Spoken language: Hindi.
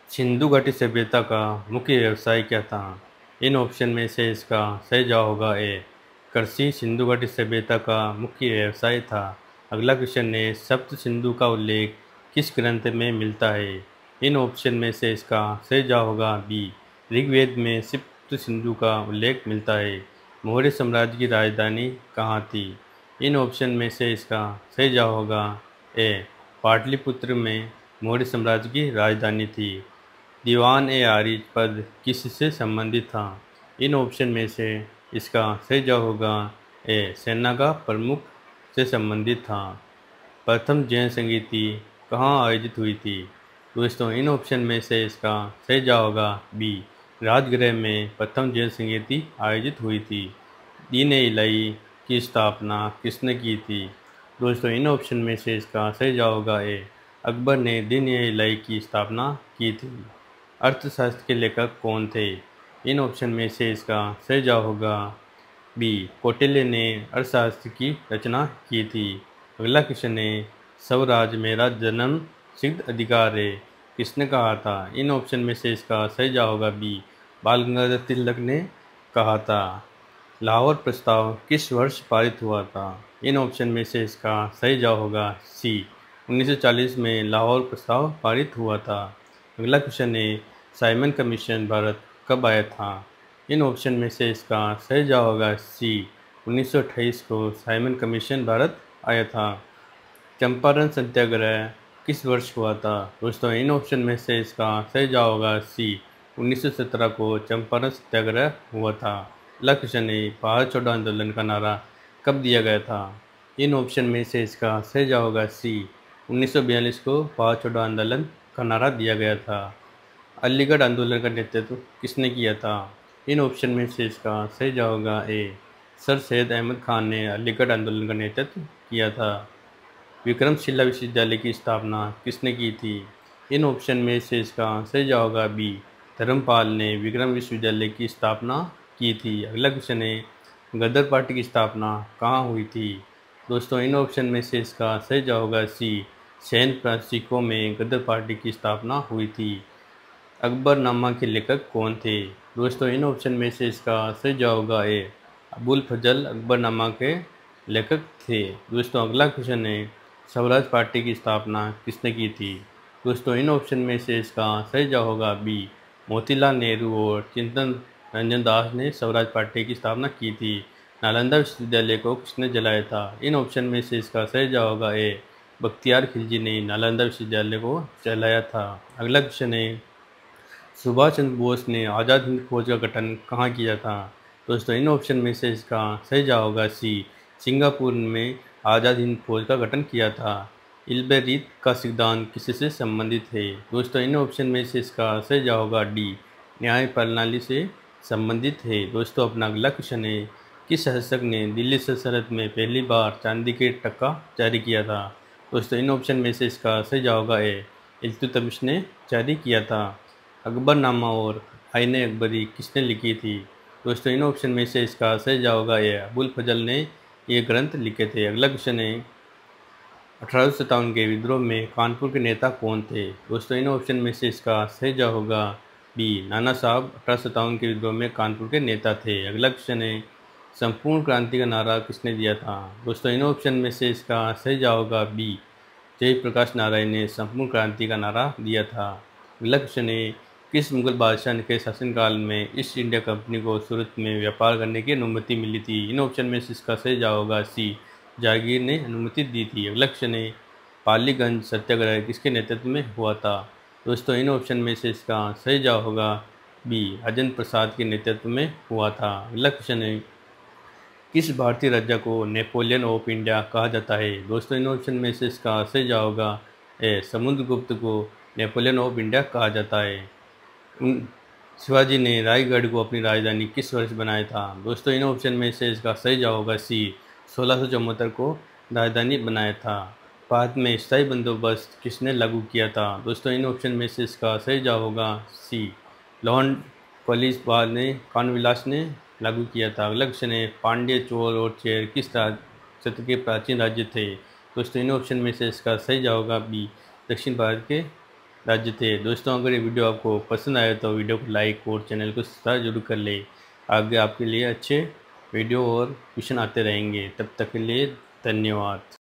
सिंधु घाटी सभ्यता का मुख्य व्यवसाय क्या था? इन ऑप्शन में से इसका सही जवाब होगा ए। कृषि सिंधु घाटी सभ्यता का मुख्य व्यवसाय था। अगला क्वेश्चन है, सप्त सिंधु का उल्लेख किस ग्रंथ में मिलता है? इन ऑप्शन में से इसका सही जवाब होगा बी। ऋग्वेद में सप्त सिंधु का उल्लेख मिलता है। मौर्य साम्राज्य की राजधानी कहाँ थी? इन ऑप्शन में से इसका सही जवाब होगा ए। पाटलिपुत्र में मौर्य साम्राज्य की राजधानी थी। दीवान ए आरिज पद किससे संबंधित था? इन ऑप्शन में से इसका सही जवाब होगा ए। सेना का प्रमुख से संबंधित था। प्रथम जैन संगीति कहाँ आयोजित हुई थी? दोस्तों, इन ऑप्शन में से इसका सही जवाब होगा बी। राजगृह में प्रथम जैन संगीति आयोजित हुई थी। दीन ए इलाही की स्थापना किसने की थी? दोस्तों, इन ऑप्शन में से इसका सही जवाब होगा ए। अकबर ने दीन ए इलाही की स्थापना की थी। अर्थशास्त्र के लेखक कौन थे? इन ऑप्शन में से इसका सही जवाब होगा बी। कौटिल्य ने अर्थशास्त्र की रचना की थी। अगला क्वेश्चन है, स्वराज मेरा जन्म सिद्ध अधिकार है किसने कहा था? इन ऑप्शन में से इसका सही जवाब होगा बी। बाल गंगाधर तिलक ने कहा था। लाहौर प्रस्ताव किस वर्ष पारित हुआ था? इन ऑप्शन में से इसका सही जवाब होगा सी। 1940 में लाहौर प्रस्ताव पारित हुआ था। अगला क्वेश्चन है, साइमन कमीशन भारत कब आया था? इन ऑप्शन में से इसका सही जवाब होगा सी। 1928 को साइमन कमीशन भारत आया था। चंपारण सत्याग्रह किस वर्ष हुआ था? दोस्तों, इन ऑप्शन में से इसका सही जवाब होगा सी। 1917 को चंपारण सत्याग्रह हुआ था। अगला क्वेश्चन है, भारत छोड़ो आंदोलन का नारा कब दिया गया था? इन ऑप्शन में से इसका सही जवाब होगा सी। 1942 को भारत छोड़ो आंदोलन का नारा दिया गया था। अलीगढ़ आंदोलन का नेतृत्व किसने किया था? इन ऑप्शन में से इसका सही जवाब होगा ए। सर सैयद अहमद खान ने अलीगढ़ आंदोलन का नेतृत्व किया था। विक्रमशिला विश्वविद्यालय की स्थापना किसने की थी? इन ऑप्शन में से इसका सही जवाब होगा बी। धर्मपाल ने विक्रम विश्वविद्यालय की स्थापना की थी। अगला क्वेश्चन है, गदर पार्टी की स्थापना कहाँ हुई थी? दोस्तों, इन ऑप्शन में से इसका सही जवाब होगा सी। सैन फ्रांसिस्को में गदर पार्टी की स्थापना हुई थी। अकबरनामा के लेखक कौन थे? दोस्तों, इन ऑप्शन में से इसका सही जवाब होगा ए। अबुल फजल अकबरनामा के लेखक थे। दोस्तों, अगला क्वेश्चन है, स्वराज पार्टी की स्थापना किसने की थी? दोस्तों, इन ऑप्शन में से इसका सही जवाब होगा बी। मोतीलाल नेहरू और चिंतन रंजन दास ने स्वराज पार्टी की स्थापना की थी। नालंदा विश्वविद्यालय को किसने जलाया था? इन ऑप्शन में से इसका सही जवाब होगा ए। बख्तियार खिलजी ने नालंदा विश्वविद्यालय को जलाया था। अगला क्वेश्चन है, सुभाष चंद्र बोस ने आज़ाद हिंद फौज का गठन कहाँ किया था? दोस्तों, इन ऑप्शन में से इसका सही जवाब होगा सी। सिंगापुर में आज़ाद हिंद फौज का गठन किया था। इल्बेरीत का सिद्धांत किससे संबंधित है? दोस्तों, इन ऑप्शन में से इसका सही जवाब होगा डी। न्याय प्रणाली से संबंधित है। दोस्तों, अपना अगला क्वेश्चन है, किस शासक ने दिल्ली सल्तनत में पहली बार चांदी के टका जारी किया था? दोस्तों, इन ऑप्शन में से इसका सही जवाब होगा ए। इल्तुतमिश ने जारी किया था। अकबरनामा और आईन अकबरी किसने लिखी थी? दोस्तों, इन ऑप्शन में से इसका सही जवाब होगा ए। अबुल फजल ने ये ग्रंथ लिखे थे। अगला क्वेश्चन है, 1857 के विद्रोह में कानपुर के नेता कौन थे? दोस्तों, इन ऑप्शन में से इसका सही जवाब होगा बी। नाना साहब 1857 के विद्रोह में कानपुर के नेता थे। अगला क्वेश्चन है, संपूर्ण क्रांति का नारा किसने दिया था? दोस्तों, इन ऑप्शन में से इसका सही जवाब होगा बी। जयप्रकाश नारायण ने संपूर्ण क्रांति का नारा दिया था। अगला क्वेश्चन है, किस मुगल बादशाह के शासनकाल में ईस्ट इंडिया कंपनी को सूरत में व्यापार करने की अनुमति मिली थी? इन ऑप्शन में से इसका सही जवाब होगा सी। जहांगीर ने अनुमति दी थी। अगला क्वेश्चन है, पालीगंज सत्याग्रह किसके नेतृत्व में हुआ था? दोस्तों, इन ऑप्शन में से इसका सही जवाब होगा बी। राजेंद्र प्रसाद के नेतृत्व में हुआ था। अगला क्वेश्चन है, किस भारतीय राजा को नेपोलियन ऑफ इंडिया कहा जाता है? दोस्तों, इन ऑप्शन में से इसका सही जवाब होगा ए। समुद्रगुप्त को नेपोलियन ऑफ इंडिया कहा जाता है। शिवाजी ने रायगढ़ को अपनी राजधानी किस वर्ष बनाया था? दोस्तों, इन ऑप्शन में से इसका सही जवाब होगा सी। 1674 को राजधानी बनाया था। भारत में स्थायी बंदोबस्त किसने लागू किया था? दोस्तों, इन ऑप्शन में से इसका सही जवाब होगा सी। लॉर्ड कॉलिंसबार्ग ने कानविलास ने लागू किया था। अगला क्वेश्चन है, पांड्य, चोल और चेर किस क्षेत्र के प्राचीन राज्य थे? दोस्तों, इन ऑप्शन में से इसका सही जवाब होगा बी। दक्षिण भारत के राज्य थे। दोस्तों, अगर ये वीडियो आपको पसंद आए तो वीडियो को लाइक और चैनल को सब्सक्राइब जरूर कर ले। आगे आपके लिए अच्छे वीडियो और क्वेश्चन आते रहेंगे। तब तक के लिए धन्यवाद।